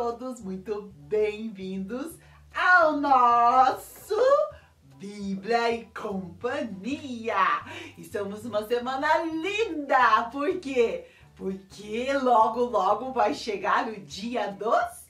todos muito bem-vindos ao nosso Bíblia e Companhia. Estamos numa semana linda, por quê? Porque logo vai chegar o Dia dos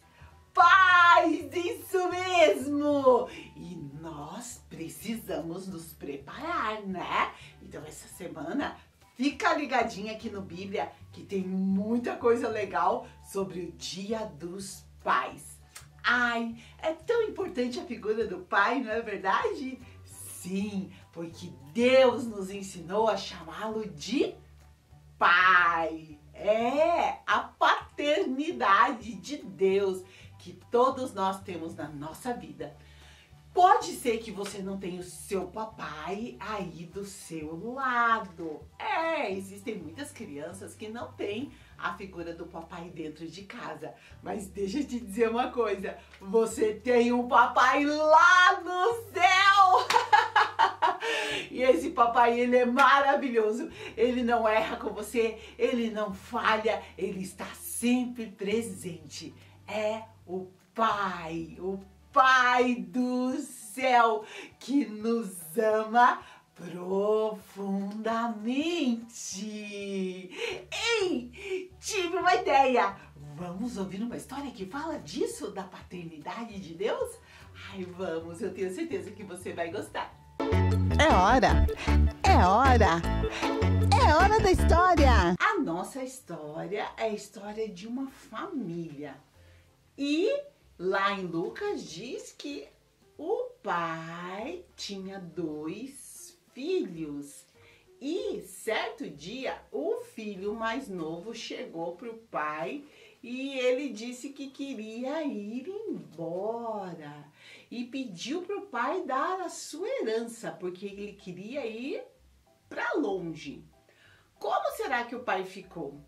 Pais, isso mesmo! E nós precisamos nos preparar, né? Então essa semana fica ligadinha aqui no Bíblia que tem muita coisa legal sobre o Dia dos Pais. Ai, é tão importante a figura do pai, não é verdade? Sim, porque Deus nos ensinou a chamá-lo de pai. É a paternidade de Deus que todos nós temos na nossa vida. Pode ser que você não tenha o seu papai aí do seu lado. Existem muitas crianças que não têm a figura do papai dentro de casa. Mas deixa eu te dizer uma coisa, você tem um papai lá no céu! E esse papai, ele é maravilhoso. Ele não erra com você, ele não falha, ele está sempre presente. É o Pai do céu, que nos ama profundamente. Ei, tive uma ideia. Vamos ouvir uma história que fala disso, da paternidade de Deus? Ai, vamos, eu tenho certeza que você vai gostar. É hora da história. A nossa história é a história de uma família. E lá em Lucas diz que o pai tinha 2 filhos. E certo dia o filho mais novo chegou para o pai e ele disse que queria ir embora. E pediu para o pai dar a sua herança, porque ele queria ir para longe. Como será que o pai ficou?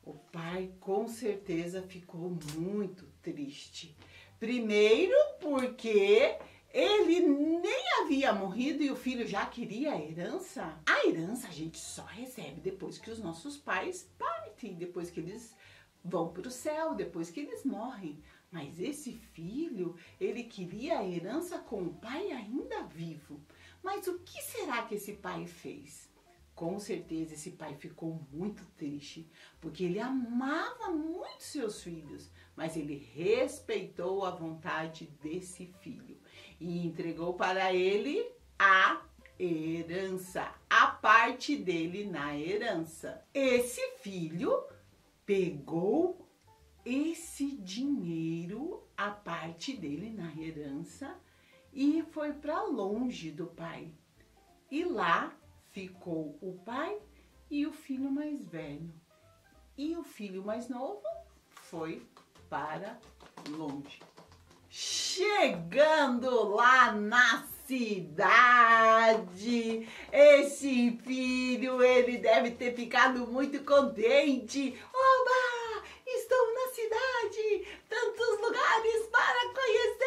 O pai com certeza ficou muito triste. Primeiro porque ele nem havia morrido e o filho já queria a herança. A herança a gente só recebe depois que os nossos pais partem, depois que eles vão para o céu, depois que eles morrem. Mas esse filho, ele queria a herança com o pai ainda vivo. Mas o que será que esse pai fez? Com certeza esse pai ficou muito triste, porque ele amava muito seus filhos, mas ele respeitou a vontade desse filho e entregou para ele a herança, a parte dele na herança. Esse filho pegou esse dinheiro, a parte dele na herança, e foi para longe do pai. E lá ficou o pai e o filho mais velho. E o filho mais novo foi para longe. Chegando lá na cidade, esse filho, ele deve ter ficado muito contente. Oba! Estou na cidade! Tantos lugares para conhecer!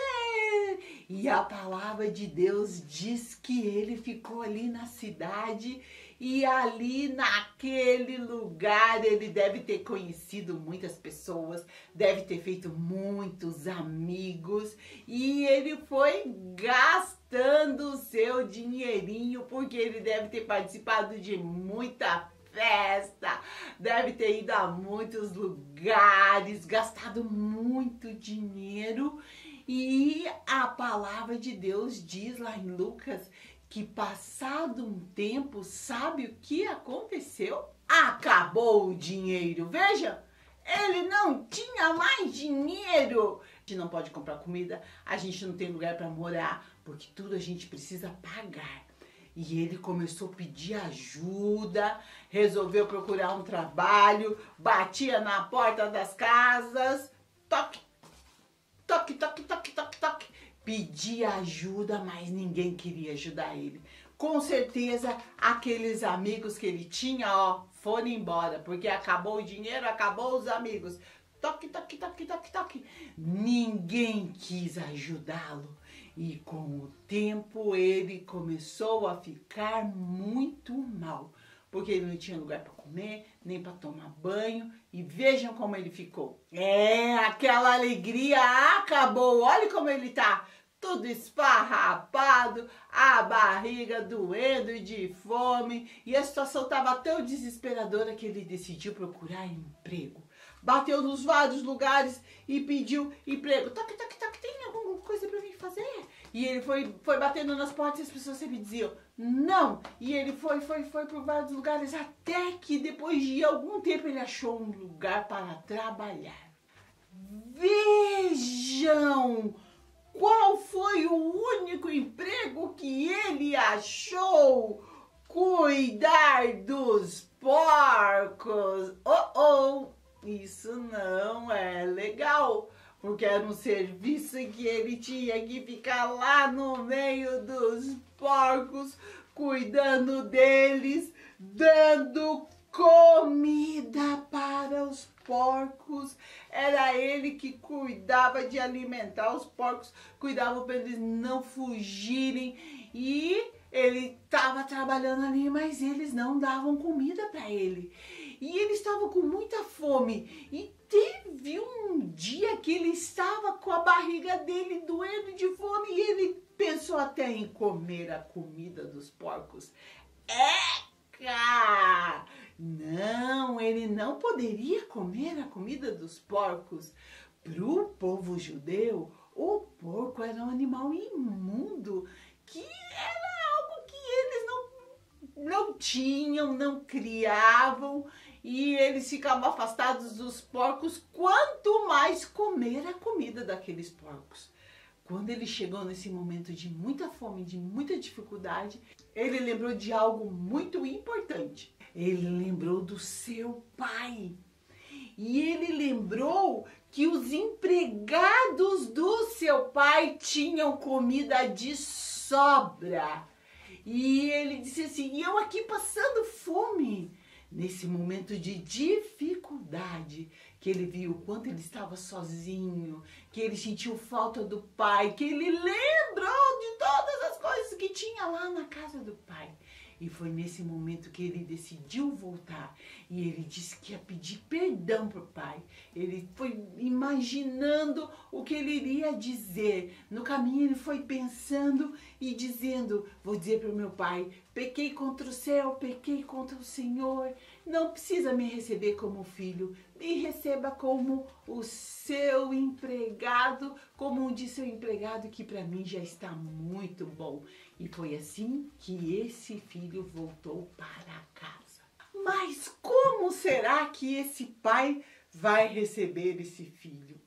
E a palavra de Deus diz que ele ficou ali na cidade e ali naquele lugar ele deve ter conhecido muitas pessoas, deve ter feito muitos amigos e ele foi gastando o seu dinheirinho porque ele deve ter participado de muita festa, deve ter ido a muitos lugares, gastado muito dinheiro. E a palavra de Deus diz lá em Lucas que passado um tempo, sabe o que aconteceu? Acabou o dinheiro, veja, ele não tinha mais dinheiro. A gente não pode comprar comida, a gente não tem lugar para morar, porque tudo a gente precisa pagar. E ele começou a pedir ajuda, resolveu procurar um trabalho, batia na porta das casas, toque, toque, toque, toque, toque, toque. Pedia ajuda, mas ninguém queria ajudar ele. Com certeza, aqueles amigos que ele tinha, foram embora, porque acabou o dinheiro, acabou os amigos. Toque, toque, toque, toque, toque. Ninguém quis ajudá-lo. E com o tempo ele começou a ficar muito mal, porque ele não tinha lugar para comer, nem para tomar banho. E vejam como ele ficou. Aquela alegria acabou. Olha como ele tá. Tudo esfarrapado, a barriga doendo de fome. E a situação estava tão desesperadora que ele decidiu procurar emprego. Bateu nos vários lugares e pediu emprego. Toque, toque, toque, tem alguma coisa para mim fazer? E ele foi batendo nas portas e as pessoas sempre diziam não. E ele foi por vários lugares até que depois de algum tempo ele achou um lugar para trabalhar. Vejam qual foi o único emprego que ele achou: cuidar dos porcos. Isso não é legal, porque era um serviço que ele tinha que ficar lá no meio dos porcos, cuidando deles, dando comida para os porcos. Era ele que cuidava de alimentar os porcos, cuidava para eles não fugirem. E ele estava trabalhando ali, mas eles não davam comida para ele. E ele estava com muita fome. E teve um dia que ele estava com a barriga dele doendo de fome e ele pensou até em comer a comida dos porcos. Não, ele não poderia comer a comida dos porcos. Para o povo judeu, o porco era um animal imundo, que era algo que eles não tinham, não criavam, e eles ficavam afastados dos porcos quanto mais comer a comida daqueles porcos. Quando ele chegou nesse momento de muita fome, de muita dificuldade, ele lembrou de algo muito importante. Ele lembrou do seu pai. E ele lembrou que os empregados do seu pai tinham comida de sobra. E ele disse assim: e eu aqui passando fome. Nesse momento de dificuldade, que ele viu o quanto ele estava sozinho, que ele sentiu falta do pai, que ele lembrou de todas as coisas que tinha lá na casa do pai. E foi nesse momento que ele decidiu voltar. E ele disse que ia pedir perdão para o pai. Ele foi imaginando o que ele iria dizer. No caminho ele foi pensando e dizendo: vou dizer para o meu pai, pequei contra o céu, pequei contra o Senhor. Não precisa me receber como filho. Me receba como o seu empregado, como disse o empregado, que para mim já está muito bom. E foi assim que esse filho voltou para casa. Mas como será que esse pai vai receber esse filho?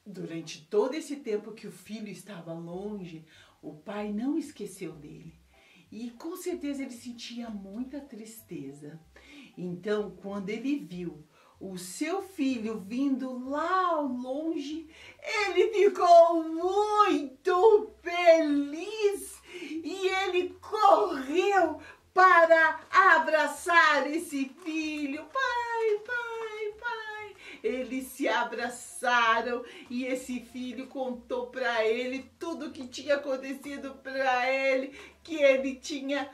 Durante todo esse tempo que o filho estava longe, o pai não esqueceu dele. E com certeza ele sentia muita tristeza. Então, quando ele viu o seu filho vindo lá ao longe, ele ficou muito feliz e ele correu para abraçar esse filho. Pai, pai, pai. Eles se abraçaram e esse filho contou para ele tudo o que tinha acontecido para ele, que ele tinha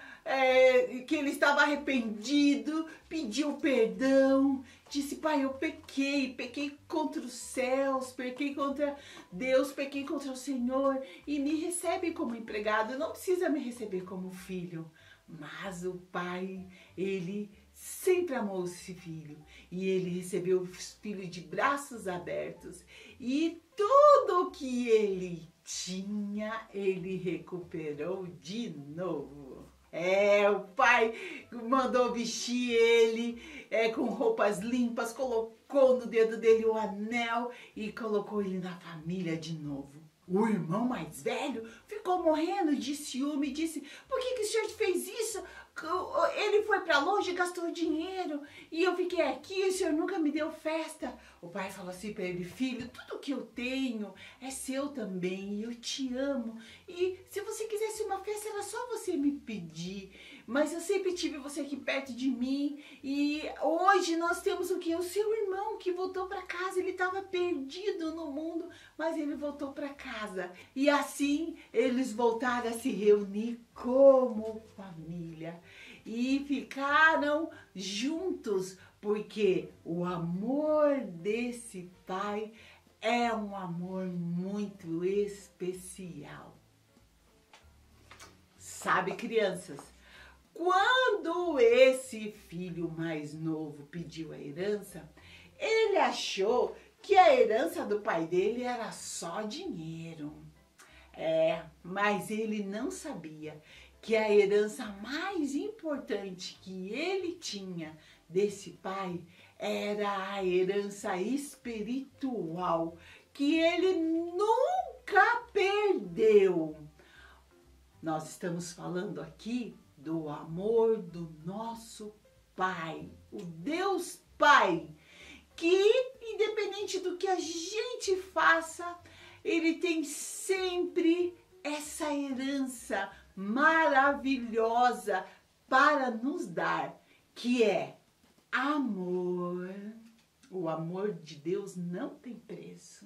que ele estava arrependido, pediu perdão, disse: pai, eu pequei contra os céus, pequei contra Deus, pequei contra o Senhor, e me recebe como empregado, não precisa me receber como filho. Mas o pai, ele sempre amou esse filho, e ele recebeu o filho de braços abertos, e tudo que ele tinha, ele recuperou de novo. O pai mandou vestir ele com roupas limpas, colocou no dedo dele o anel e colocou ele na família de novo. O irmão mais velho ficou morrendo de ciúme e disse: por que o senhor fez isso? Ele foi para longe e gastou dinheiro e eu fiquei aqui e o senhor nunca me deu festa. O pai falou assim para ele: filho, tudo que eu tenho é seu também e eu te amo. E se você quisesse uma festa era só você me pedir. Mas eu sempre tive você aqui perto de mim e hoje nós temos o quê? O seu irmão que voltou para casa. Ele estava perdido no mundo, mas ele voltou para casa. E assim eles voltaram a se reunir como família. e ficaram juntos, porque o amor desse pai é um amor muito especial. Sabe, crianças, quando esse filho mais novo pediu a herança, ele achou que a herança do pai dele era só dinheiro. Mas ele não sabia que a herança mais importante que ele tinha desse pai era a herança espiritual, que ele nunca perdeu. Nós estamos falando aqui do amor do nosso Pai, o Deus Pai, que independente do que a gente faça, Ele tem sempre essa herança maravilhosa para nos dar, que é amor. O amor de Deus não tem preço.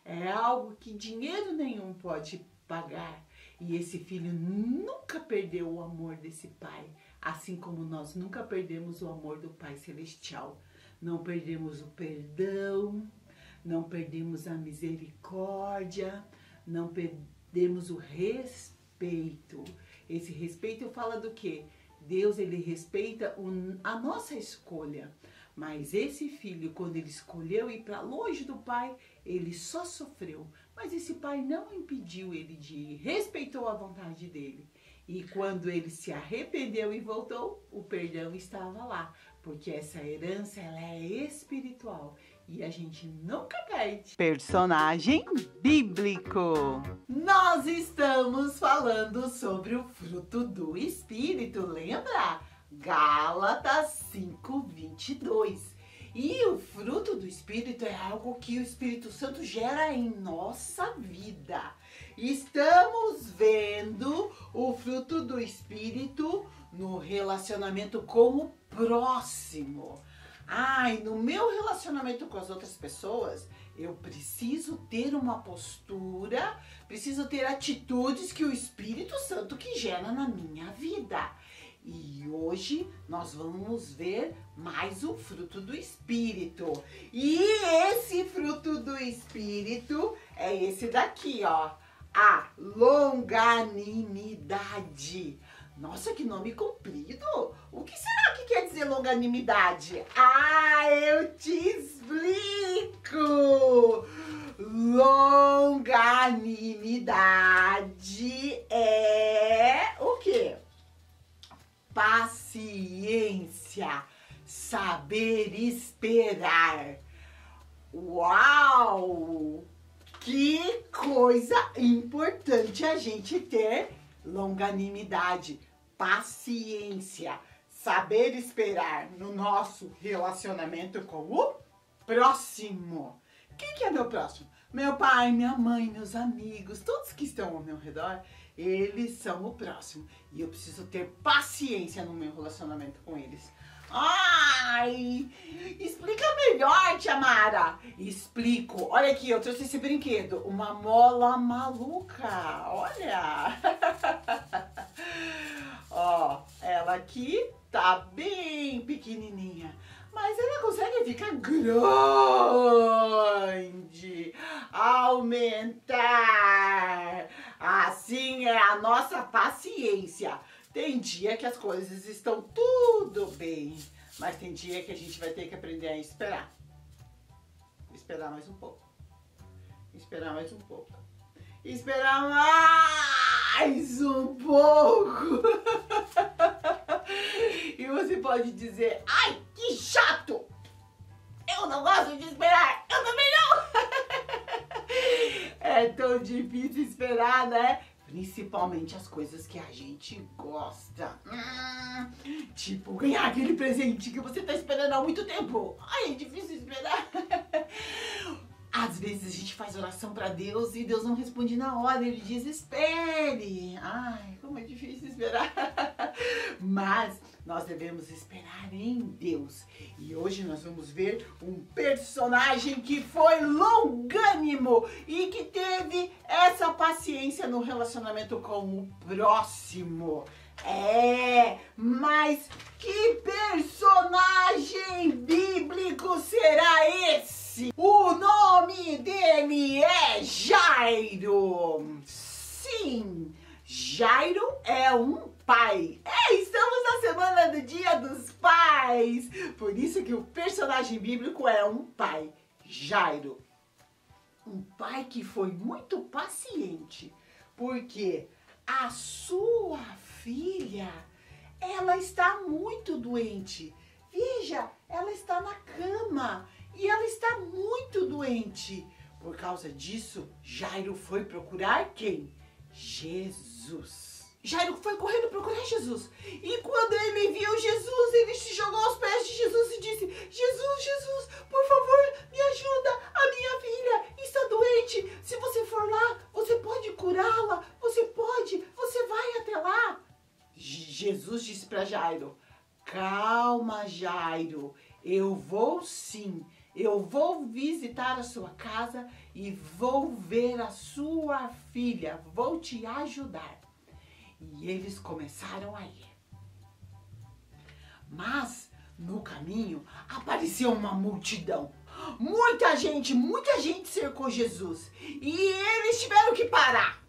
É algo que dinheiro nenhum pode pagar. E esse filho nunca perdeu o amor desse pai, assim como nós nunca perdemos o amor do Pai Celestial. Não perdemos o perdão, não perdemos a misericórdia, não perdemos o respeito. Esse respeito fala do quê? Deus, ele respeita a nossa escolha. Mas esse filho, quando ele escolheu ir para longe do pai, ele só sofreu. Mas esse pai não impediu ele de ir, respeitou a vontade dele. E quando ele se arrependeu e voltou, o perdão estava lá. Porque essa herança, ela é espiritual e a gente nunca perde. Personagem bíblico. Nós estamos falando sobre o fruto do Espírito, lembra? Gálatas 5:22. E o fruto do Espírito é algo que o Espírito Santo gera em nossa vida. Estamos vendo o fruto do Espírito no relacionamento com o próximo. No meu relacionamento com as outras pessoas, eu preciso ter uma postura, preciso ter atitudes que o Espírito Santo que gera na minha vida. E hoje nós vamos ver mais o fruto do Espírito. E esse fruto do Espírito é esse daqui, ó. A longanimidade. Nossa, que nome comprido! O que será que quer dizer longanimidade? Eu te explico! Longanimidade é o quê? Paciência, saber esperar. Uau! Que coisa importante a gente ter longanimidade, paciência, saber esperar no nosso relacionamento com o próximo. Quem que é meu próximo? Meu pai, minha mãe, meus amigos, todos que estão ao meu redor, eles são o próximo. E eu preciso ter paciência no meu relacionamento com eles. Explica melhor, Tia Mara. Explico. Olha aqui, eu trouxe esse brinquedo. Uma mola maluca. Olha. Ó, ela aqui tá bem pequenininha. Mas ela consegue ficar grande, aumentar. Assim é a nossa paciência. Tem dia que as coisas estão tudo bem, mas tem dia que a gente vai ter que aprender a esperar. Esperar mais um pouco. Esperar mais um pouco. Esperar mais um pouco. E você pode dizer, ai, que chato! Eu não gosto de esperar, eu também não! É tão difícil esperar, né? Principalmente as coisas que a gente gosta. Tipo, ganhar aquele presente que você tá esperando há muito tempo. Ai, é difícil esperar. Às vezes a gente faz oração pra Deus e Deus não responde na hora, Ele diz, espere. Ai, como é difícil esperar. Mas nós devemos esperar em Deus. E hoje nós vamos ver um personagem que foi longânimo e que teve essa paciência no relacionamento com o próximo. Mas que personagem bíblico será esse? O nome dele é Jairo. Sim, Jairo é um pai. Estamos na semana do Dia dos Pais. Por isso que o personagem bíblico é um pai, Jairo. Um pai que foi muito paciente, porque a sua filha, ela está muito doente. Veja, ela está na cama e ela está muito doente. Por causa disso, Jairo foi procurar quem? Jesus. Jairo foi correndo procurar Jesus. E quando ele viu Jesus, ele se jogou aos pés de Jesus e disse: Jesus, por favor, me ajuda. A minha filha está doente. Se você for lá, você pode curá-la. Você vai até lá. Jesus disse para Jairo: calma, Jairo. Eu vou sim. Eu vou visitar a sua casa e vou ver a sua filha. Vou te ajudar. E eles começaram a ir. Mas, no caminho, apareceu uma multidão. Muita gente cercou Jesus. E eles tiveram que parar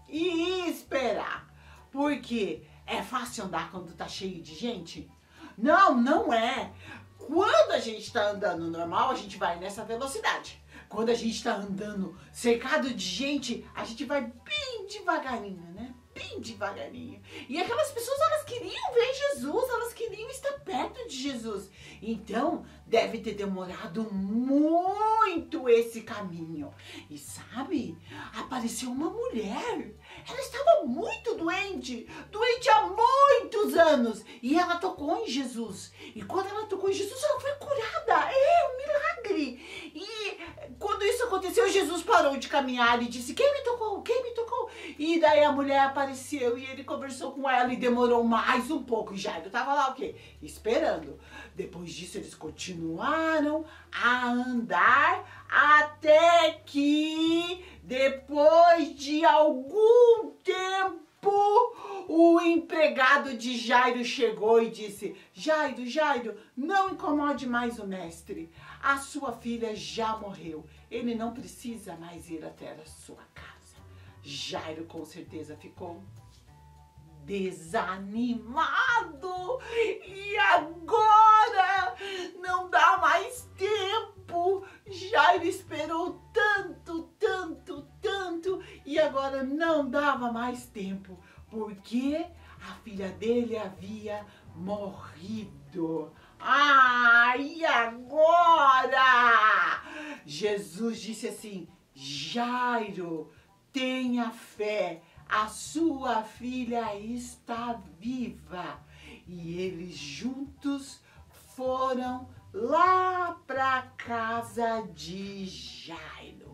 e esperar. Porque é fácil andar quando tá cheio de gente? Não é. Quando a gente está andando normal, a gente vai nessa velocidade. Quando a gente está andando cercado de gente, a gente vai bem devagarinho, né? Bem devagarinho. E aquelas pessoas, elas queriam ver Jesus, elas queriam estar perto de Jesus. Então, deve ter demorado muito esse caminho. E sabe, apareceu uma mulher. Ela estava muito doente há muitos anos. E ela tocou em Jesus. E quando ela tocou em Jesus, ela foi curada. Um milagre. E quando isso aconteceu, Jesus parou de caminhar e disse: quem me tocou? Quem me tocou? E daí a mulher apareceu e ele conversou com ela e demorou mais um pouco. E Jairo estava lá o quê? Esperando. Depois disso, eles continuaram a andar até que, depois de algum tempo, o empregado de Jairo chegou e disse: Jairo, não incomode mais o mestre. A sua filha já morreu. Ele não precisa mais ir até a sua casa. Jairo com certeza ficou desanimado. E agora não dá mais tempo. Jairo esperou tanto e agora não dava mais tempo, porque a filha dele havia morrido. E agora? Jesus disse assim: Jairo, tenha fé, a sua filha está viva. E eles juntos foram lá para a casa de Jairo.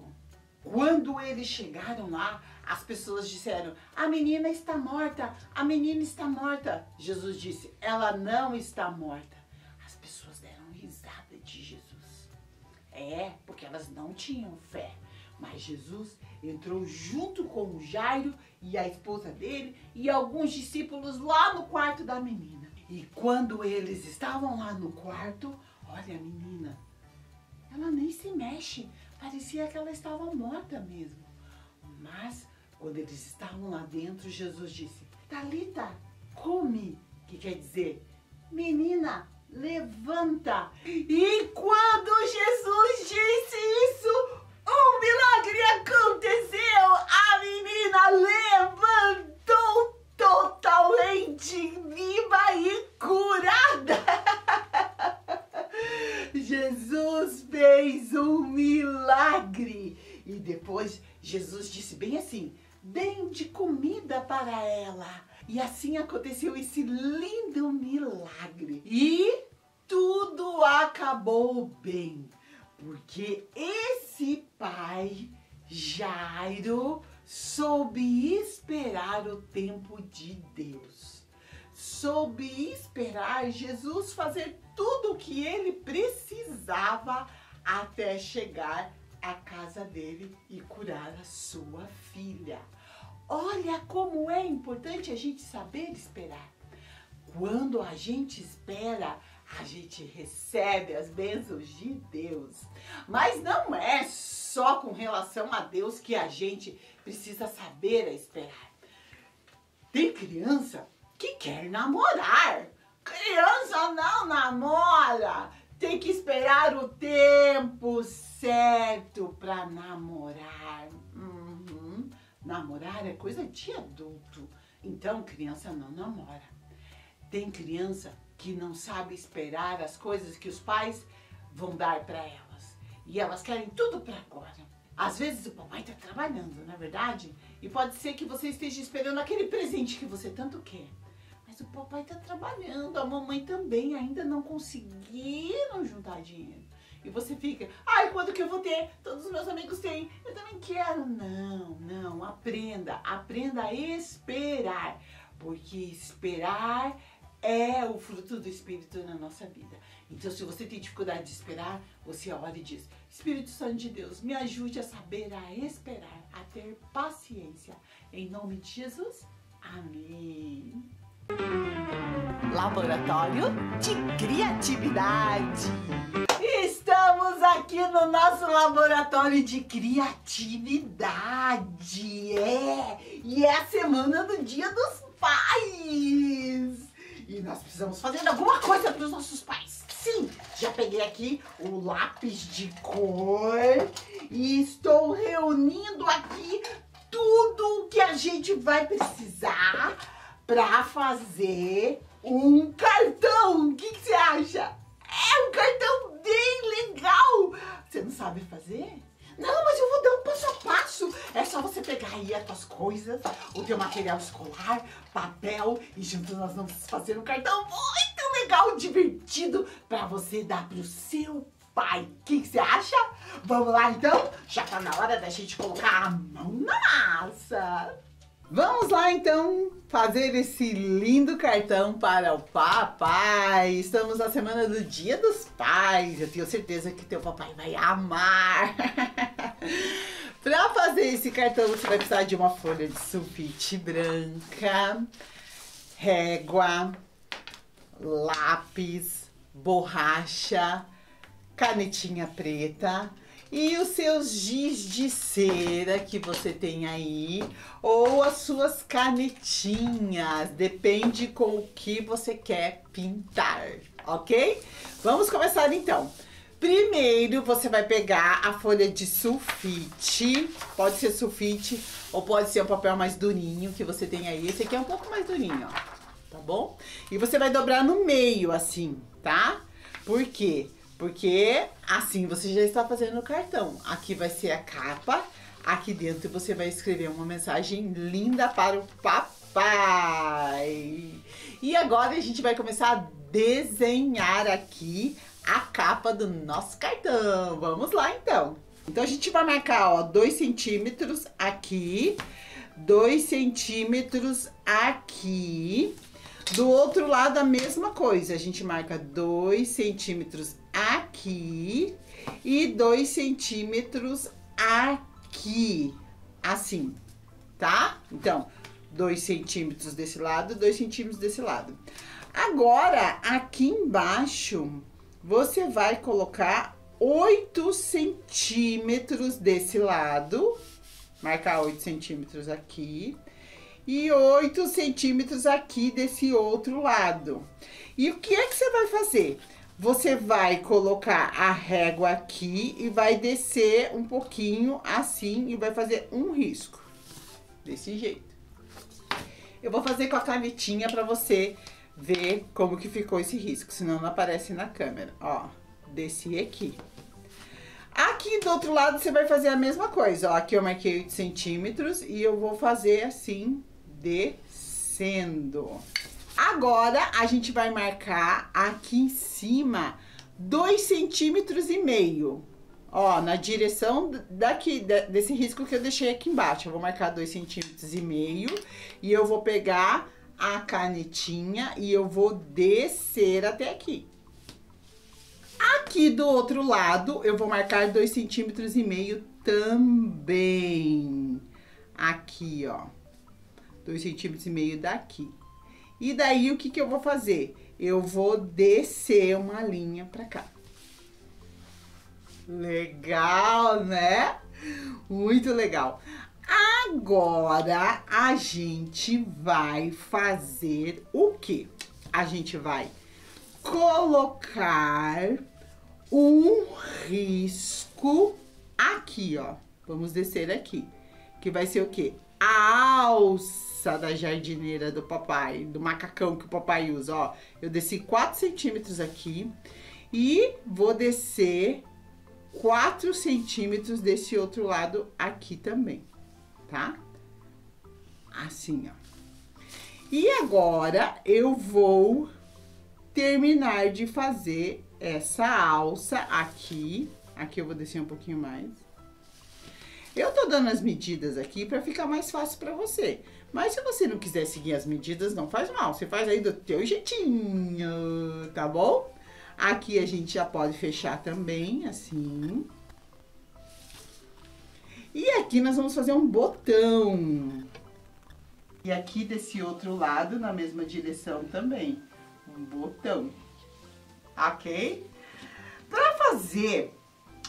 Quando eles chegaram lá, as pessoas disseram: a menina está morta, a menina está morta. Jesus disse: ela não está morta. As pessoas deram risada de Jesus. Porque elas não tinham fé. Mas Jesus entrou junto com o Jairo e a esposa dele e alguns discípulos lá no quarto da menina. E quando eles estavam lá no quarto, olha, a menina, ela nem se mexe. Parecia que ela estava morta mesmo. Mas quando eles estavam lá dentro, Jesus disse: Talita, come, que quer dizer: menina, levanta. E quando Jesus disse isso, um milagre aconteceu. A menina levantou totalmente viva e curada. Jesus fez um milagre. E depois Jesus disse bem assim: deem de comida para ela. E assim aconteceu esse lindo milagre. E tudo acabou bem, porque esse pai, Jairo, soube esperar o tempo de Deus. Soube esperar Jesus fazer tudo o que ele precisava até chegar à casa dele e curar a sua filha. Olha como é importante a gente saber esperar. Quando a gente espera, a gente recebe as bênçãos de Deus. Mas não é só com relação a Deus que a gente precisa saber esperar. Tem criança que quer namorar. Criança não namora. Tem que esperar o tempo certo para namorar. Namorar é coisa de adulto. Então, criança não namora. Tem criança que não sabe esperar as coisas que os pais vão dar para elas. E elas querem tudo para agora. Às vezes o papai está trabalhando, não é verdade? E pode ser que você esteja esperando aquele presente que você tanto quer. Mas o papai está trabalhando, a mamãe também ainda não conseguiram juntar dinheiro. E você fica, ai, quando que eu vou ter? Todos os meus amigos têm, eu também quero. Não, aprenda a esperar. Porque esperar é o fruto do Espírito na nossa vida. Então, se você tem dificuldade de esperar, você ora e diz, Espírito Santo de Deus, me ajude a saber a esperar, a ter paciência. Em nome de Jesus, amém. Laboratório de Criatividade. Estamos aqui no nosso laboratório de criatividade. E é a semana do Dia dos Pais. E nós precisamos fazer alguma coisa para os nossos pais. Sim, já peguei aqui o lápis de cor e estou reunindo aqui tudo o que a gente vai precisar para fazer um cartão. O que você acha? É um cartão bem legal. Você não sabe fazer? Não, mas eu vou dar um passo a passo. É só você pegar aí as tuas coisas, o teu material escolar, papel e juntos nós vamos fazer um cartão muito legal, divertido para você dar pro seu pai. O que você acha? Vamos lá então? Já tá na hora da gente colocar a mão na massa. Vamos lá então fazer esse lindo cartão para o papai. Estamos na semana do Dia dos Pais. Eu tenho certeza que teu papai vai amar. Para fazer esse cartão você vai precisar de uma folha de sulfite branca, régua, lápis, borracha, canetinha preta e os seus giz de cera que você tem aí, ou as suas canetinhas, depende com o que você quer pintar, ok? Vamos começar então. Primeiro você vai pegar a folha de sulfite, pode ser sulfite ou pode ser um papel mais durinho que você tem aí. Esse aqui é um pouco mais durinho, ó, tá bom? E você vai dobrar no meio assim, tá? Por quê? Porque assim você já está fazendo o cartão. Aqui vai ser a capa, aqui dentro você vai escrever uma mensagem linda para o papai. E agora a gente vai começar a desenhar aqui a capa do nosso cartão. Vamos lá então. Então a gente vai marcar, ó, 2 centímetros aqui, 2 centímetros aqui. Do outro lado a mesma coisa, a gente marca 2 centímetros aqui e 2 centímetros aqui, assim, tá? Então, 2 centímetros desse lado, 2 centímetros desse lado. Agora, aqui embaixo, você vai colocar 8 centímetros desse lado, marcar 8 centímetros aqui. E 8 centímetros aqui desse outro lado. E o que é que você vai fazer? Você vai colocar a régua aqui e vai descer um pouquinho assim e vai fazer um risco. Desse jeito. Eu vou fazer com a canetinha para você ver como que ficou esse risco, senão não aparece na câmera. Ó, desci aqui. Aqui do outro lado você vai fazer a mesma coisa. Ó, aqui eu marquei 8 centímetros e eu vou fazer assim, descendo. Agora a gente vai marcar aqui em cima 2,5 centímetros. Ó, na direção daqui, desse risco que eu deixei aqui embaixo. Eu vou marcar 2,5 centímetros e eu vou pegar a canetinha e eu vou descer até aqui. Aqui do outro lado eu vou marcar 2,5 centímetros também. Aqui, ó. 2,5 cm daqui. E daí, o que que eu vou fazer? Eu vou descer uma linha pra cá. Legal, né? Muito legal. Agora, a gente vai fazer o quê? A gente vai colocar um risco aqui, ó. Vamos descer aqui. Que vai ser o quê? A alça da jardineira do papai, do macacão que o papai usa, ó. Eu desci 4 centímetros aqui e vou descer 4 centímetros desse outro lado aqui também, tá? Assim, ó. E agora eu vou terminar de fazer essa alça aqui. Aqui eu vou descer um pouquinho mais. Eu tô dando as medidas aqui pra ficar mais fácil pra você. Mas se você não quiser seguir as medidas, não faz mal. Você faz aí do teu jeitinho, tá bom? Aqui a gente já pode fechar também, assim. E aqui nós vamos fazer um botão. E aqui desse outro lado, na mesma direção também, um botão. Ok? Pra fazer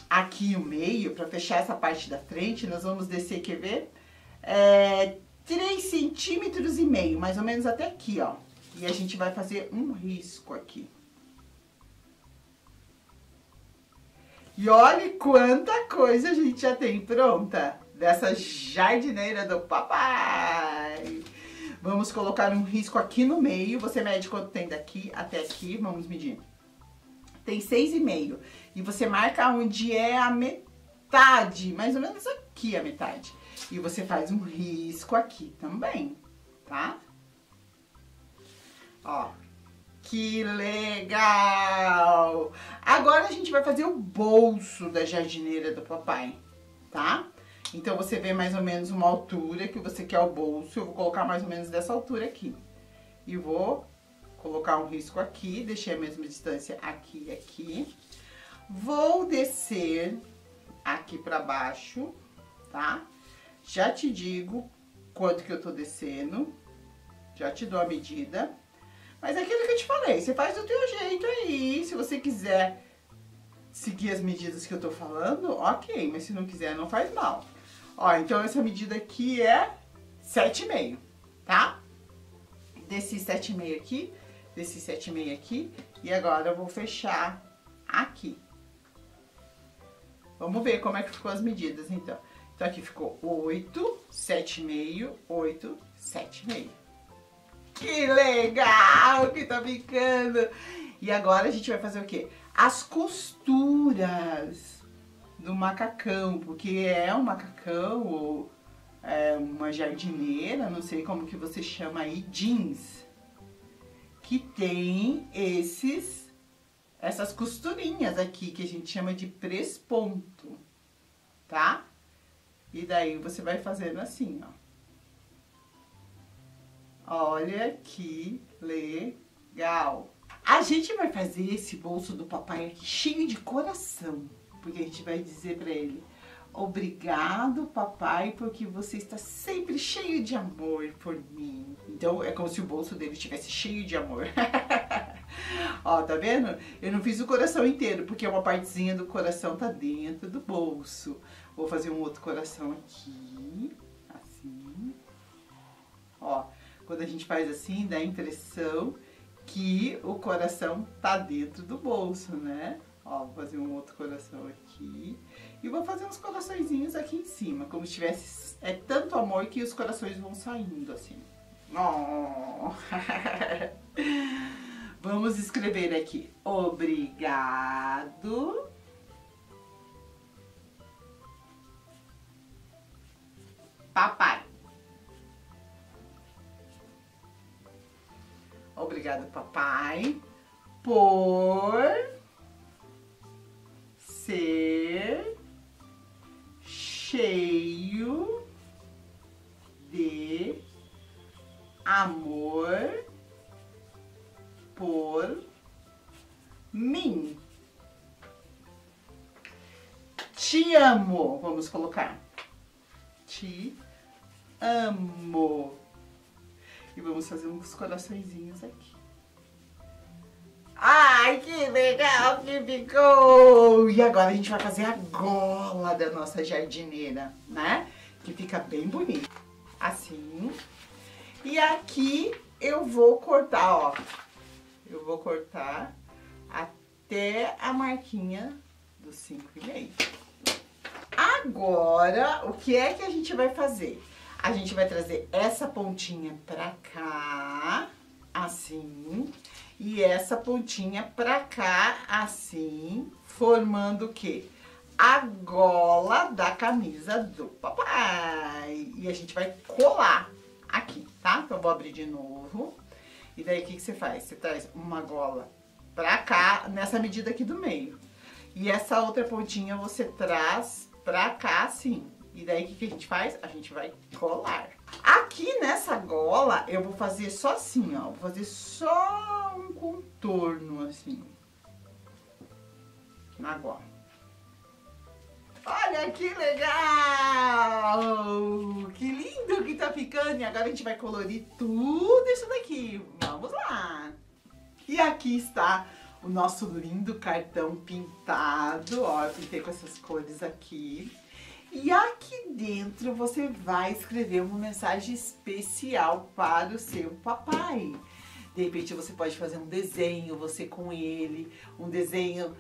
aqui o meio, pra fechar essa parte da frente, nós vamos descer, quer ver? 3,5 centímetros, mais ou menos até aqui, ó. E a gente vai fazer um risco aqui. E olha quanta coisa a gente já tem pronta dessa jardineira do papai. Vamos colocar um risco aqui no meio. Você mede quanto tem daqui até aqui. Vamos medir. Tem 6,5. E você marca onde é a metade. Mais ou menos aqui a metade. E você faz um risco aqui também, tá? Ó. Que legal! Agora a gente vai fazer o bolso da jardineira do papai, tá? Então você vê mais ou menos uma altura que você quer o bolso. Eu vou colocar mais ou menos dessa altura aqui. E vou colocar um risco aqui, deixei a mesma distância aqui e aqui. Vou descer aqui pra baixo, tá? Já te digo quanto que eu tô descendo. Já te dou a medida. Mas é aquilo que eu te falei, você faz do teu jeito aí. Se você quiser seguir as medidas que eu tô falando, ok. Mas se não quiser, não faz mal. Ó, então essa medida aqui é 7,5, tá? Desci 7,5 aqui, desci 7,5 aqui. E agora eu vou fechar aqui. Vamos ver como é que ficou as medidas, então. Então aqui ficou 8, 7,5, 8, 7,5. Que legal que tá ficando! E agora a gente vai fazer o quê? As costuras do macacão, porque é um macacão ou é uma jardineira, não sei como que você chama aí, jeans, que tem essas costurinhas aqui, que a gente chama de presponto, tá? E daí você vai fazendo assim, ó. Olha que legal! A gente vai fazer esse bolso do papai aqui cheio de coração, porque a gente vai dizer pra ele: obrigado, papai, porque você está sempre cheio de amor por mim. Então é como se o bolso dele estivesse cheio de amor. Ó, tá vendo? Eu não fiz o coração inteiro, porque uma partezinha do coração tá dentro do bolso. Vou fazer um outro coração aqui, assim. Ó. Quando a gente faz assim, dá a impressão que o coração tá dentro do bolso, né? Ó, vou fazer um outro coração aqui. E vou fazer uns coraçõezinhos aqui em cima, como se tivesse tanto amor que os corações vão saindo assim. Oh. Vamos escrever aqui: obrigado, papai. Obrigado, papai, por ser cheio de amor por mim. Te amo, vamos colocar. Te amo. E vamos fazer uns coraçõezinhos aqui. Ai, que legal que ficou! E agora a gente vai fazer a gola da nossa jardineira, né? Que fica bem bonito. Assim. E aqui eu vou cortar, ó. Eu vou cortar até a marquinha dos 5,5. Agora, o que é que a gente vai fazer? A gente vai trazer essa pontinha pra cá, assim, e essa pontinha pra cá, assim, formando o quê? A gola da camisa do papai. E a gente vai colar aqui, tá? Então, eu vou abrir de novo. E daí, o que você faz? Você traz uma gola pra cá, nessa medida aqui do meio. E essa outra pontinha você traz pra cá, assim. E daí, o que a gente faz? A gente vai colar. Aqui nessa gola, eu vou fazer só assim, ó. Vou fazer só um contorno, assim. Na gola. Olha que legal! Que lindo que tá ficando! E agora a gente vai colorir tudo isso daqui. Vamos lá! E aqui está o nosso lindo cartão pintado. Ó, eu pintei com essas cores aqui. E aqui dentro você vai escrever uma mensagem especial para o seu papai. De repente você pode fazer um desenho, você com ele, um desenho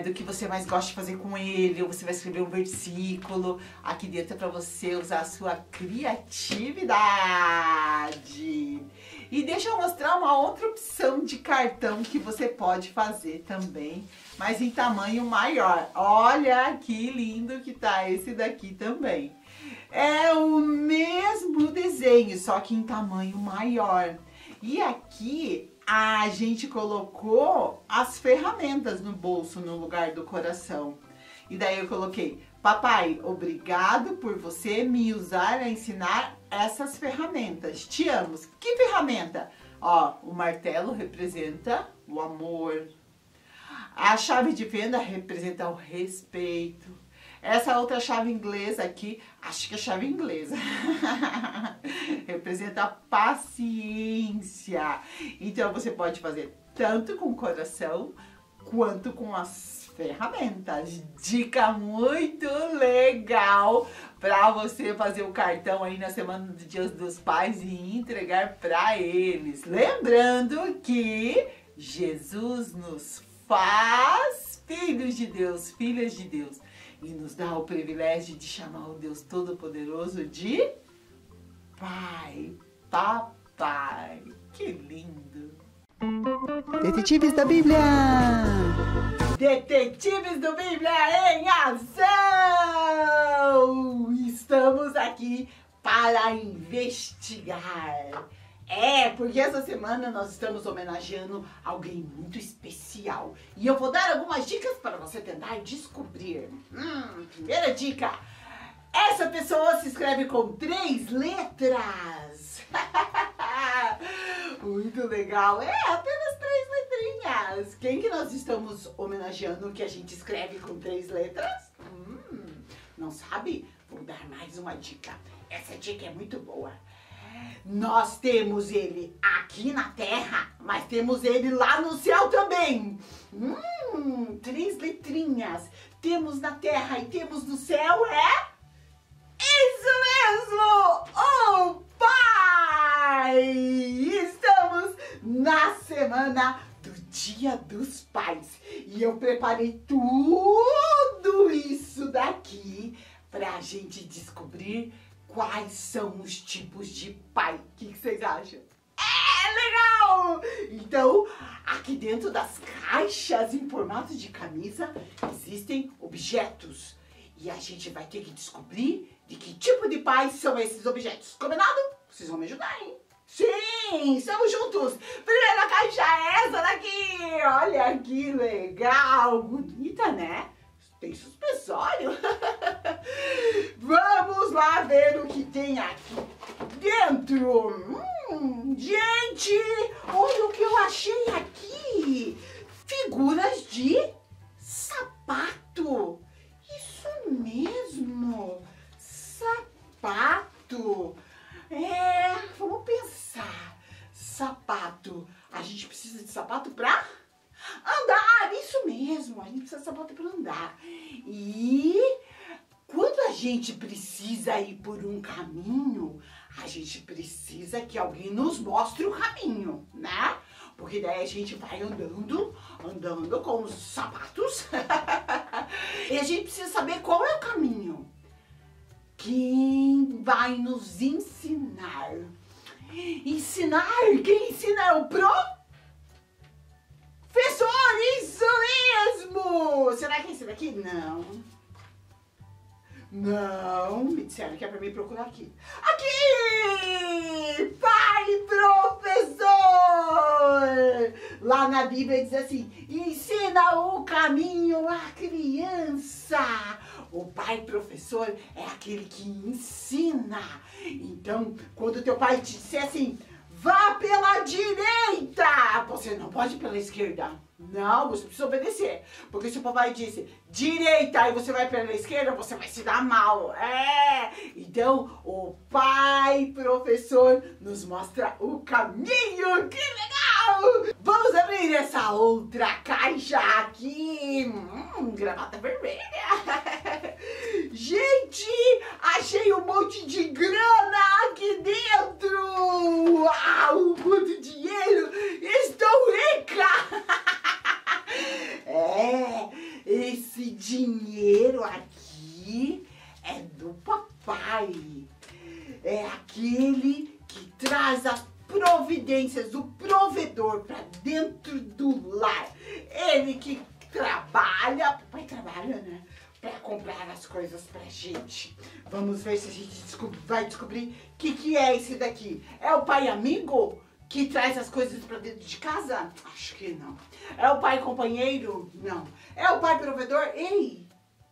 do que você mais gosta de fazer com ele, ou você vai escrever um versículo. Aqui dentro é para você usar a sua criatividade. E deixa eu mostrar uma outra opção de cartão que você pode fazer também, mas em tamanho maior. Olha que lindo que tá esse daqui também. É o mesmo desenho, só que em tamanho maior. E aqui a gente colocou as ferramentas no bolso, no lugar do coração. E daí eu coloquei: papai, obrigado por você me usar a ensinar essas ferramentas. Te amo. Que ferramenta? Ó, o martelo representa o amor. A chave de fenda representa o respeito. Essa outra chave inglesa aqui, acho que é chave inglesa, representa a paciência. Então você pode fazer tanto com o coração quanto com as ferramentas. Dica muito legal para você fazer o cartão aí na semana do Dia dos Pais e entregar para eles. Lembrando que Jesus nos faz filhos de Deus, filhas de Deus. E nos dá o privilégio de chamar o Deus Todo-Poderoso de Pai, Papai. Que lindo! Detetives da Bíblia! Detetives da Bíblia em ação! Estamos aqui para investigar. Porque essa semana nós estamos homenageando alguém muito especial. E eu vou dar algumas dicas para você tentar descobrir. Primeira dica. Essa pessoa se escreve com 3 letras. Muito legal. Apenas 3 letrinhas. Quem que nós estamos homenageando que a gente escreve com 3 letras? Não sabe? Vou dar mais uma dica. Essa dica é muito boa. Nós temos ele aqui na terra, mas temos ele lá no céu também. 3 letrinhas. Temos na terra e temos no céu, isso mesmo! O Pai! Estamos na semana do Dia dos Pais. E eu preparei tudo isso daqui pra gente descobrir quais são os tipos de pai. O que vocês acham? Legal! Então, aqui dentro das caixas em formato de camisa, existem objetos. E a gente vai ter que descobrir de que tipo de pai são esses objetos. Combinado? Vocês vão me ajudar, hein? Sim, estamos juntos. Primeira caixa é essa daqui. Olha que legal. Bonita, né? Tem suspensório. Vamos lá ver o que tem aqui dentro. Gente, olha o que eu achei aqui. Figuras de sapato. Isso mesmo. Sapato. Vamos pensar. precisa ir por um caminho, a gente precisa que alguém nos mostre o caminho, né? Porque daí a gente vai andando com os sapatos e a gente precisa saber qual é o caminho. Quem vai nos ensinar? Ensinar? Quem ensina é o professor, isso mesmo! Será que é esse daqui? Não. Não, me disseram que é pra mim procurar aqui. Aqui! Pai professor! Lá na Bíblia diz assim, ensina o caminho à criança. O pai professor é aquele que ensina. Então, quando teu pai te disser assim, vá pela direita, você não pode ir pela esquerda. Não, você precisa obedecer. Porque se o papai disse direita e você vai pela esquerda, você vai se dar mal. Então, o pai professor nos mostra o caminho. Que legal! Vamos abrir essa outra caixa aqui. Gravata vermelha. Gente, achei um monte de grana aqui dentro. Uau, quanto dinheiro. Estou rica. Esse dinheiro aqui é do papai. É aquele que traz as providências do provedor para dentro do lar. Ele que trabalha, papai trabalha, né? Para comprar as coisas pra gente. Vamos ver se a gente vai descobrir o que é esse daqui. É o pai amigo? Que traz as coisas pra dentro de casa? Acho que não. É o pai companheiro? Não. É o pai provedor? Ei,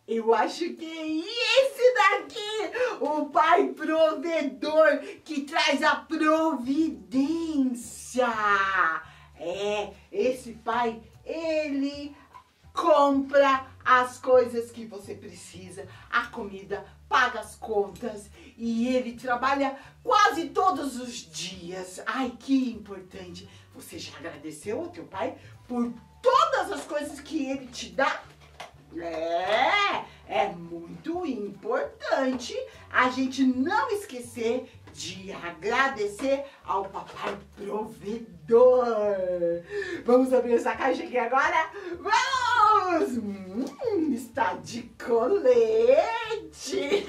eu acho que é esse daqui, o pai provedor, que traz a providência. Esse pai, ele compra as coisas que você precisa, a comida, paga as contas e ele trabalha quase todos os dias. Ai, que importante. Você já agradeceu ao teu pai por todas as coisas que ele te dá? É muito importante a gente não esquecer de agradecer ao papai provedor. Vamos abrir essa caixa aqui agora? Vamos! Está de colete.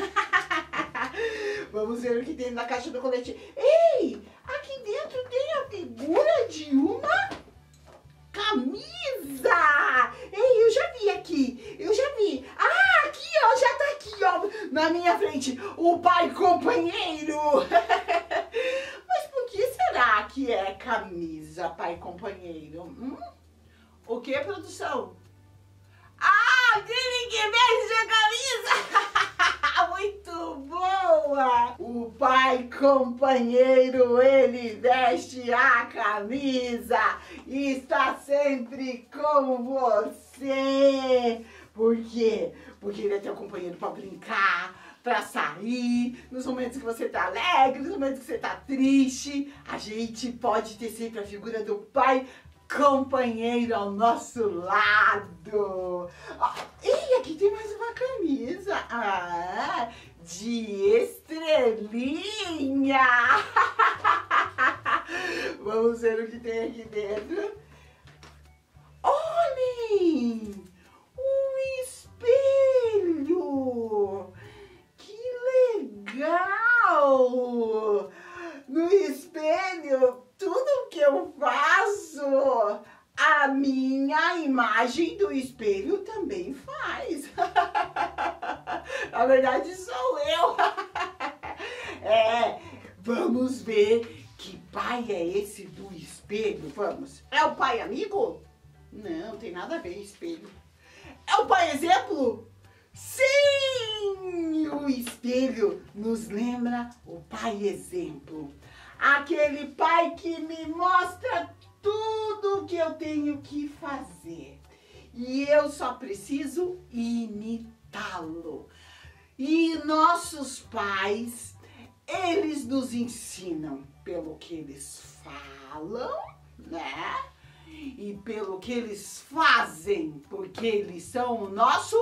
Vamos ver o que tem na caixa do colete. Ei, aqui dentro tem a figura de uma camisa. Ei, eu já vi aqui. Eu já vi. Ah, aqui, ó. Já tá aqui, ó. Na minha frente. O pai companheiro. Mas por que será que é camisa, pai companheiro? O que, produção? Ah, aquele que veste a camisa. Muito boa. O pai companheiro, ele veste a camisa e está sempre com você. Por quê? Porque ele é teu companheiro para brincar, para sair, nos momentos que você tá alegre, nos momentos que você tá triste. A gente pode ter sempre a figura do pai companheiro ao nosso lado. E aqui tem mais uma camisa. De estrelinha. Vamos ver o que tem aqui dentro. Olhem! Um espelho! Que legal! No espelho, tudo que eu faço, a minha imagem do espelho também faz. Na verdade, sou eu. Vamos ver que pai é esse do espelho. Vamos. É o pai amigo? Não, tem nada a ver espelho. É o pai exemplo? Sim! O espelho nos lembra o pai exemplo. Aquele pai que me mostra tudo que eu tenho que fazer. E eu só preciso imitá-lo. E nossos pais, eles nos ensinam pelo que eles falam, né? E pelo que eles fazem, porque eles são o nosso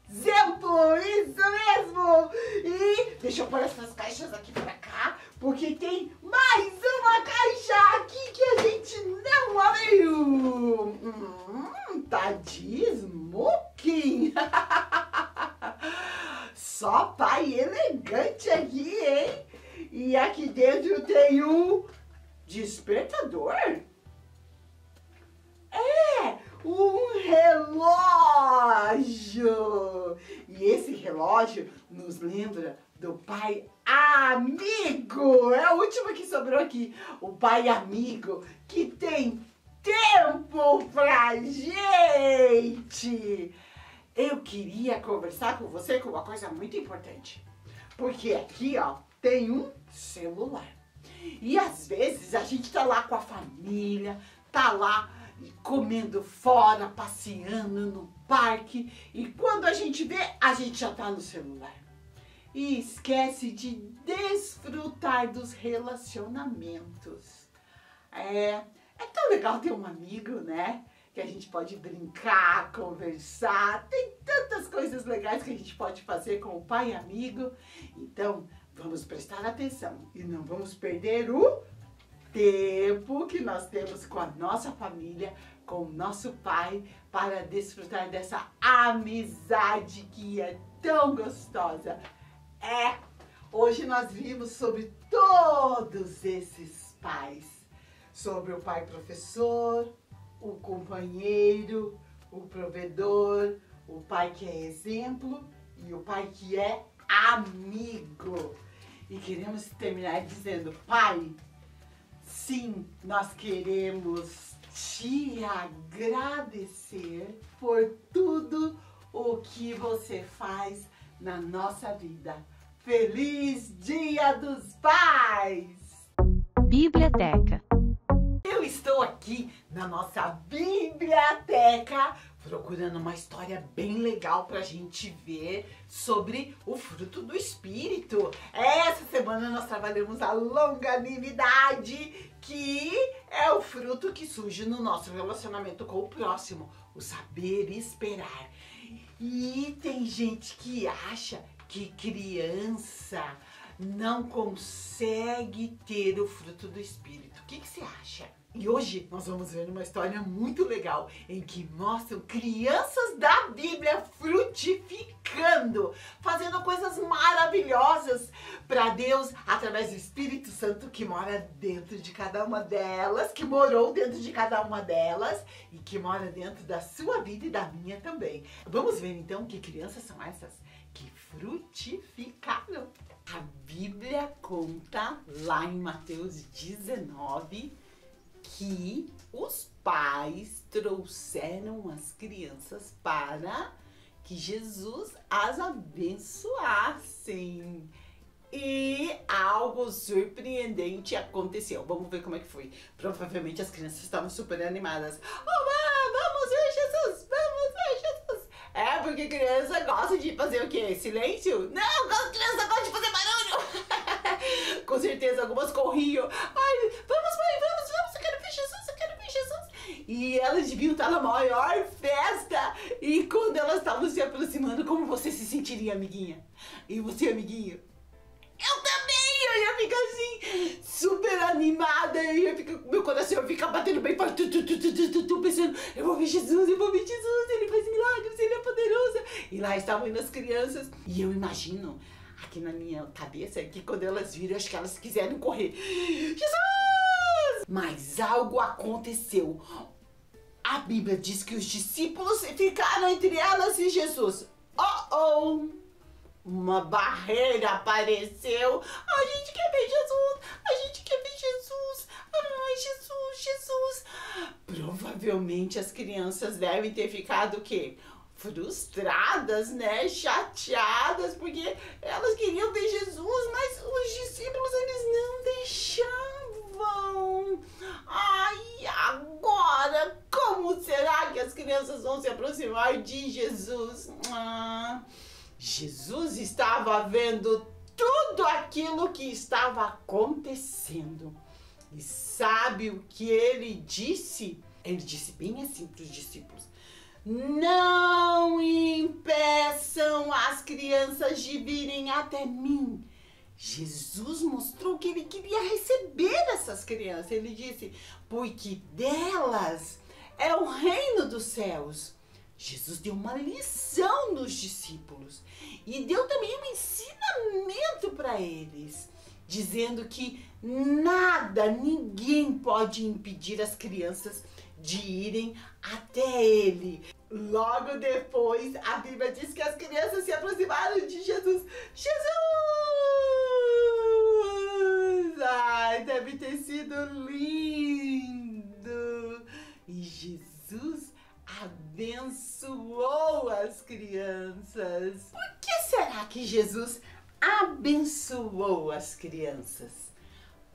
exemplo, isso mesmo! E deixa eu pôr essas caixas aqui pra cá, porque tem mais uma caixa aqui que a gente não abriu. Tá de smoking. Só pai elegante aqui, hein? E aqui dentro tem um despertador. Um relógio! E esse relógio nos lembra do pai amigo! É a última que sobrou aqui. O pai amigo que tem tempo pra gente! Eu queria conversar com você com uma coisa muito importante. Porque aqui, ó, tem um celular. E às vezes a gente tá lá com a família, tá lá comendo fora, passeando no parque, e quando a gente vê, a gente já tá no celular. E esquece de desfrutar dos relacionamentos. É tão legal ter um amigo, né? Que a gente pode brincar, conversar, tem tantas coisas legais que a gente pode fazer com o pai amigo. Então, vamos prestar atenção e não vamos perder o tempo que nós temos com a nossa família, com o nosso pai, para desfrutar dessa amizade que é tão gostosa. Hoje nós vimos sobre todos esses pais, sobre o pai professor, o companheiro, o provedor, o pai que é exemplo e o pai que é amigo. E queremos terminar dizendo: pai, sim, nós queremos te agradecer por tudo o que você faz na nossa vida. Feliz Dia dos Pais! Biblioteca. Eu estou aqui na nossa biblioteca procurando uma história bem legal pra gente ver sobre o fruto do Espírito. Essa semana nós trabalhamos a longanimidade, que é o fruto que surge no nosso relacionamento com o próximo, o saber esperar. E tem gente que acha que criança não consegue ter o fruto do Espírito. O que você acha? E hoje nós vamos ver uma história muito legal em que mostram crianças da Bíblia frutificando, fazendo coisas maravilhosas para Deus através do Espírito Santo que mora dentro de cada uma delas, que morou dentro de cada uma delas e que mora dentro da sua vida e da minha também. Vamos ver então que crianças são essas que frutificaram. A Bíblia conta lá em Mateus 19 que os pais trouxeram as crianças para que Jesus as abençoassem. E algo surpreendente aconteceu. Vamos ver como é que foi. Provavelmente as crianças estavam super animadas. Vamos ver Jesus! Vamos ver Jesus! Porque criança gosta de fazer o quê? Silêncio? Não, criança gosta de fazer barulho! Com certeza algumas corriam. Ai, vamos, mãe, vamos, eu quero ver Jesus, eu quero ver Jesus. E elas deviam estar na maior festa. E quando elas estavam se aproximando, como você se sentiria, amiguinha? E você, amiguinho? Eu também! Eu ia ficar assim, super animada. Meu coração ia ficar batendo bem forte, pensando: eu vou ver Jesus, ele faz milagres, ele é poderoso. E lá estavam indo as crianças. E eu imagino, aqui na minha cabeça, que quando elas viram, acho que elas quiseram correr. Jesus! Mas algo aconteceu. A Bíblia diz que os discípulos ficaram entre elas e Jesus. Uma barreira apareceu. A gente quer ver Jesus. A gente quer ver Jesus. Ai, Jesus. Provavelmente as crianças devem ter ficado o quê? Frustradas, né? Chateadas, porque elas queriam ver Jesus, mas os discípulos, eles não deixavam. Ai, agora, como será que as crianças vão se aproximar de Jesus? Jesus estava vendo tudo aquilo que estava acontecendo. E sabe o que ele disse? Ele disse bem assim para os discípulos: não impeçam as crianças de virem até mim. Jesus mostrou que ele queria receber essas crianças. Ele disse, porque delas é o reino dos céus. Jesus deu uma lição nos discípulos e deu também um ensinamento para eles, dizendo que nada, ninguém pode impedir as crianças de irem até ele. Logo depois, a Bíblia diz que as crianças se aproximaram de Jesus. Jesus! Ai, deve ter sido lindo! E Jesus abençoou as crianças. Por que será que Jesus abençoou as crianças?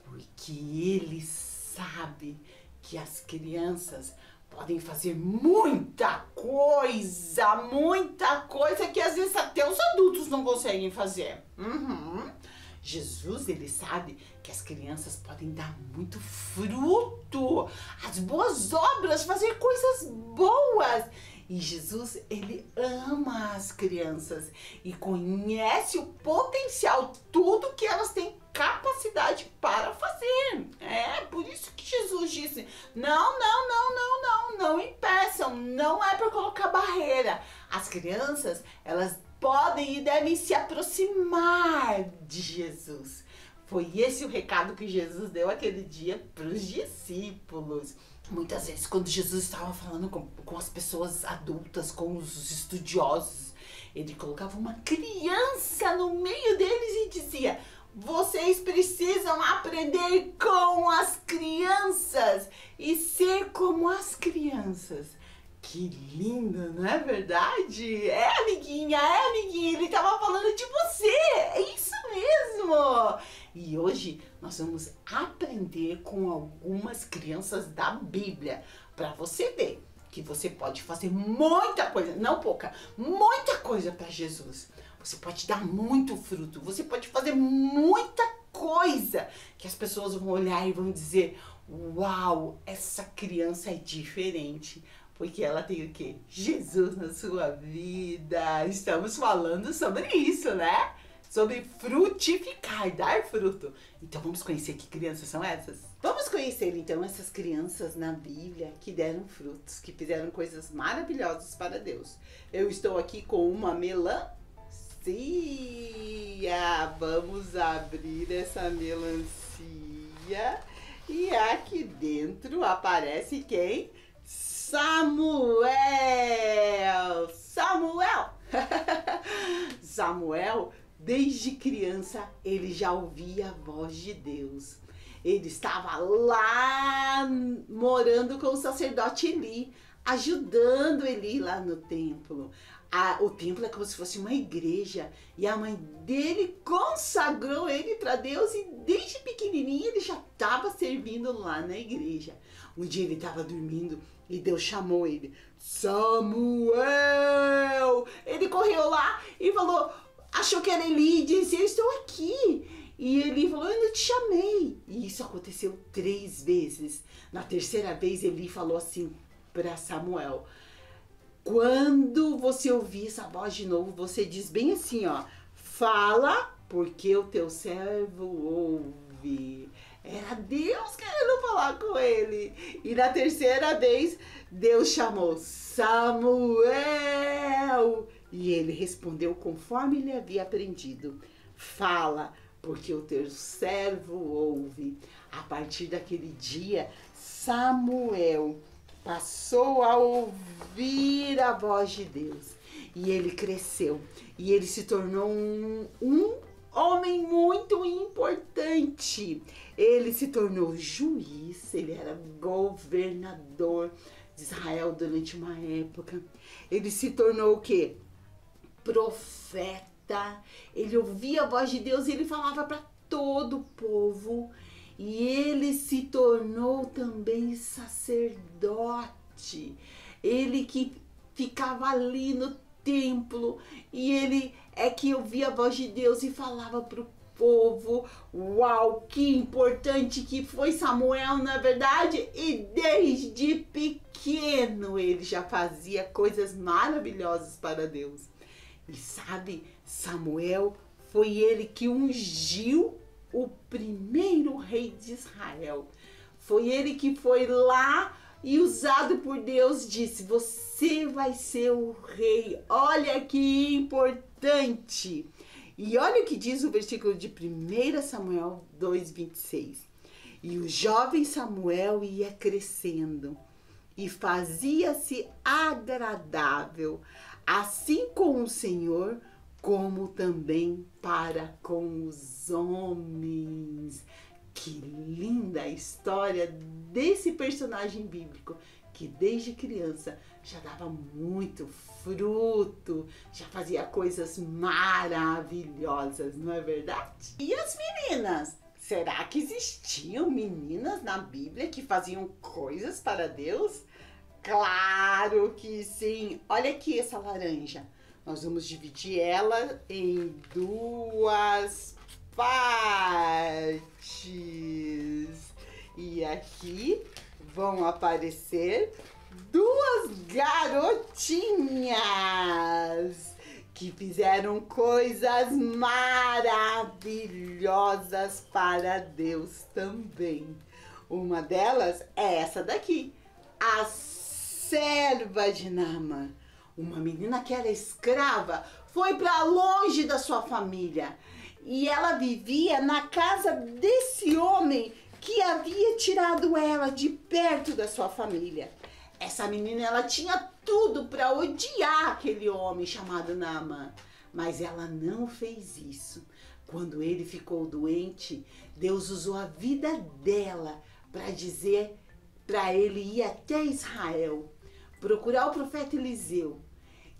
Porque ele sabe que as crianças podem fazer muita coisa que às vezes até os adultos não conseguem fazer. Jesus, ele sabe que as crianças podem dar muito fruto, as boas obras, fazer coisas boas. E Jesus, ele ama as crianças e conhece o potencial, tudo que elas têm capacidade para fazer. É por isso que Jesus disse, não impeçam, não é para colocar barreira. As crianças, elas podem e devem se aproximar de Jesus. Foi esse o recado que Jesus deu aquele dia para os discípulos. Muitas vezes, quando Jesus estava falando com as pessoas adultas, com os estudiosos, ele colocava uma criança no meio deles e dizia, vocês precisam aprender com as crianças e ser como as crianças. Que lindo, não é verdade? É, amiguinha, ele estava falando de você, é isso mesmo. E hoje nós vamos aprender com algumas crianças da Bíblia, para você ver que você pode fazer muita coisa, não pouca, muita coisa para Jesus. Você pode dar muito fruto, você pode fazer muita coisa que as pessoas vão olhar e vão dizer, uau, essa criança é diferente. Porque ela tem o quê? Jesus na sua vida. Estamos falando sobre isso, né? Sobre frutificar, dar fruto. Então vamos conhecer que crianças são essas? Vamos conhecer então essas crianças na Bíblia que deram frutos, que fizeram coisas maravilhosas para Deus. Eu estou aqui com uma melancia. Vamos abrir essa melancia. E aqui dentro aparece quem? Samuel! Samuel, desde criança, ele já ouvia a voz de Deus. Ele estava lá morando com o sacerdote Eli, ajudando Eli lá no templo. O templo é como se fosse uma igreja e a mãe dele consagrou ele para Deus e desde pequenininho ele já estava servindo lá na igreja. Um dia ele estava dormindo e Deus chamou ele, Samuel! Ele correu lá e falou, achou que era Eli e disse, eu estou aqui. E Eli falou, eu não te chamei. E isso aconteceu 3 vezes. Na terceira vez Eli falou assim para Samuel, quando você ouvir essa voz de novo, você diz bem assim, ó, fala porque o teu servo ouve. Era Deus querendo falar com ele. E na terceira vez, Deus chamou Samuel. E ele respondeu conforme ele havia aprendido. Fala, porque o teu servo ouve. A partir daquele dia, Samuel passou a ouvir a voz de Deus. E ele cresceu. E ele se tornou um homem muito importante. Ele se tornou juiz, ele era governador de Israel durante uma época. Ele se tornou o quê? Profeta. Ele ouvia a voz de Deus e ele falava para todo o povo. E ele se tornou também sacerdote. Ele que ficava ali no templo e ele é que ouvia a voz de Deus e falava para o povo. Uau, que importante que foi Samuel, na verdade. E desde pequeno ele já fazia coisas maravilhosas para Deus. E sabe, Samuel foi ele que ungiu o primeiro rei de Israel. Foi ele que foi lá e, usado por Deus, disse: você vai ser o rei. Olha que importante. E olha o que diz o versículo de 1 Samuel 2:26. E o jovem Samuel ia crescendo e fazia-se agradável, assim com o Senhor, como também para com os homens. Que linda a história desse personagem bíblico, que desde criança já dava muito fruto, já fazia coisas maravilhosas, não é verdade? E as meninas? Será que existiam meninas na Bíblia que faziam coisas para Deus? Claro que sim! Olha aqui essa laranja. Nós vamos dividir ela em duas partes. E aqui vão aparecer duas garotinhas que fizeram coisas maravilhosas para Deus também. Uma delas é essa daqui, a serva de Naamã. Uma menina que era escrava, foi para longe da sua família. E ela vivia na casa desse homem que havia tirado ela de perto da sua família. Essa menina, ela tinha tudo para odiar aquele homem chamado Naamã. Mas ela não fez isso. Quando ele ficou doente, Deus usou a vida dela para dizer para ele ir até Israel, procurar o profeta Eliseu,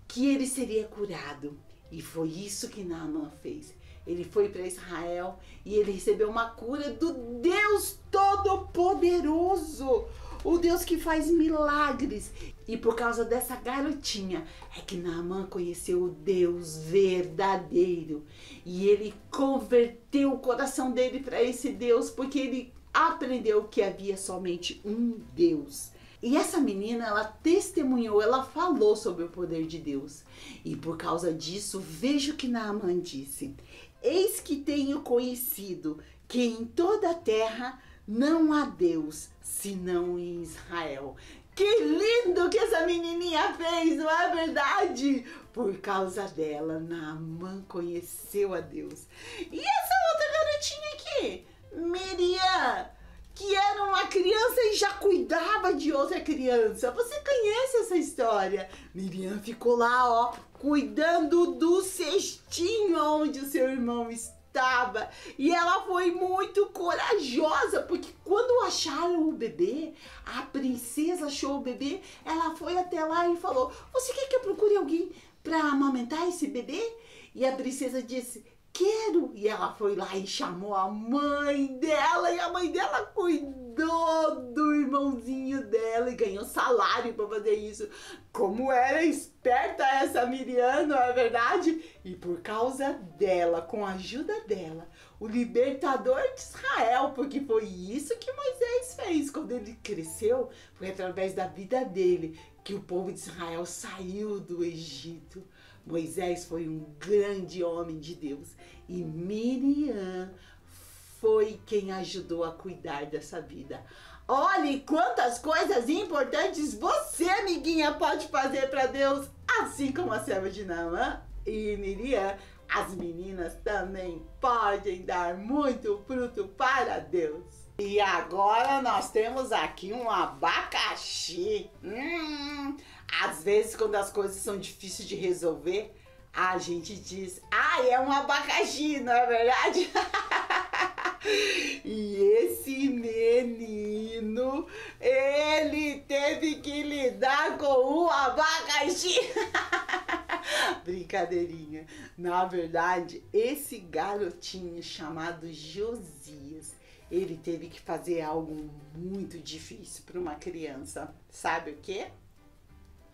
que ele seria curado. E foi isso que Naamã fez. Ele foi para Israel e ele recebeu uma cura do Deus Todo-Poderoso, o Deus que faz milagres. E por causa dessa garotinha é que Naamã conheceu o Deus verdadeiro. E ele converteu o coração dele para esse Deus, porque ele aprendeu que havia somente um Deus. E essa menina, ela testemunhou, ela falou sobre o poder de Deus. E por causa disso, veja o que Naamã disse: eis que tenho conhecido que em toda a terra não há Deus, senão em Israel. Que lindo que essa menininha fez, não é verdade? Por causa dela, Naamã conheceu a Deus. E essa outra garotinha aqui, Miriam, que era uma criança e já cuidava de outra criança. Você conhece essa história? Miriam ficou lá, ó, cuidando do cestinho onde o seu irmão estava. E ela foi muito corajosa, porque quando acharam o bebê, a princesa achou o bebê, ela foi até lá e falou: você quer que eu procure alguém para amamentar esse bebê? E a princesa disse: quero. E ela foi lá e chamou a mãe dela, e a mãe dela cuidou do irmãozinho dela e ganhou salário para fazer isso. Como era esperta essa Miriam, não é verdade? E por causa dela, com a ajuda dela, o libertador de Israel, porque foi isso que Moisés fez quando ele cresceu, foi através da vida dele que o povo de Israel saiu do Egito. Moisés foi um grande homem de Deus e Miriam foi quem ajudou a cuidar dessa vida. Olhe quantas coisas importantes você, amiguinha, pode fazer para Deus, assim como a serva de Naamã e Miriam. As meninas também podem dar muito fruto para Deus. E agora nós temos aqui um abacaxi. Às vezes, quando as coisas são difíceis de resolver, a gente diz: ah, é um abacaxi, não é verdade? E esse menino, ele teve que lidar com o abacaxi. Brincadeirinha. Na verdade, esse garotinho chamado Josias, ele teve que fazer algo muito difícil para uma criança. Sabe o quê?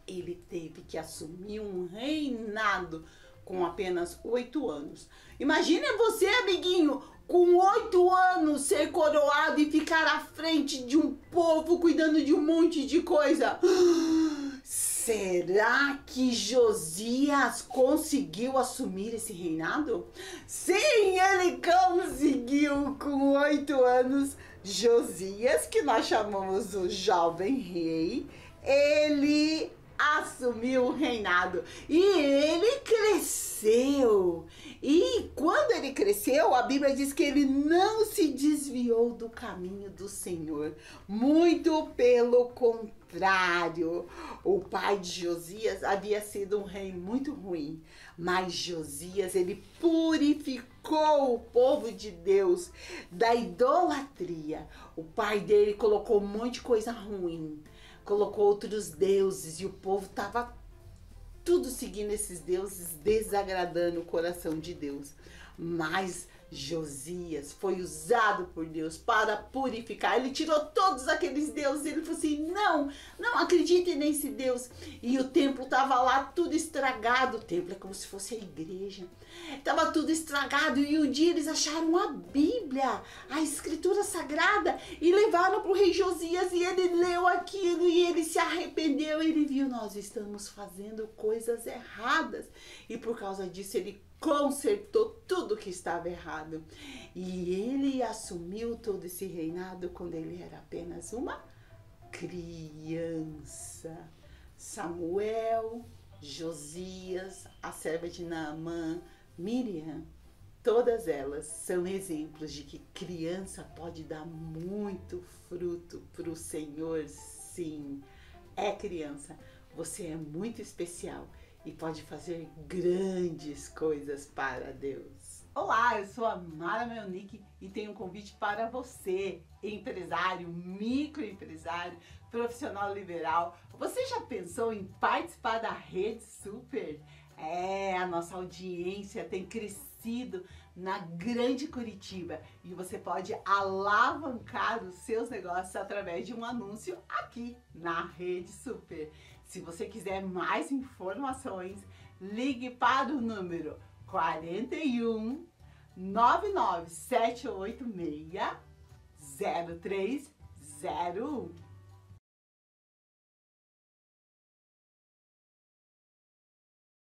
Ele teve que assumir um reinado com apenas 8 anos. Imagine você, amiguinho, com 8 anos ser coroado e ficar à frente de um povo cuidando de um monte de coisa. Será que Josias conseguiu assumir esse reinado? Sim, ele conseguiu com 8 anos. Josias, que nós chamamos o jovem rei, ele assumiu o reinado e ele cresceu. E quando ele cresceu, a Bíblia diz que ele não se desviou do caminho do Senhor. Muito pelo contrário. O pai de Josias havia sido um rei muito ruim, mas Josias, ele purificou o povo de Deus da idolatria. O pai dele colocou um monte de coisa ruim, colocou outros deuses e o povo estava tudo seguindo esses deuses, desagradando o coração de Deus. Mas Josias foi usado por Deus para purificar. Ele tirou todos aqueles deuses. Ele falou assim, não acreditem nesse Deus. E o templo estava lá tudo estragado. O templo é como se fosse a igreja. Estava tudo estragado. E um dia eles acharam a Bíblia, a escritura sagrada, e levaram para o rei Josias. E ele leu aquilo e ele se arrependeu. Ele viu, nós estamos fazendo coisas erradas. E por causa disso ele consertou tudo que estava errado. E ele assumiu todo esse reinado quando ele era apenas uma criança. Samuel, Josias, a serva de Naamã, Miriam, todas elas são exemplos de que criança pode dar muito fruto para o Senhor. Sim, é criança. Você é muito especial e pode fazer grandes coisas para Deus. Olá, eu sou a Mara Melnick e tenho um convite para você, empresário, microempresário, profissional liberal. Você já pensou em participar da Rede Super? A nossa audiência tem crescido na Grande Curitiba e você pode alavancar os seus negócios através de um anúncio aqui na Rede Super. Se você quiser mais informações, ligue para o número 41 99786 0301.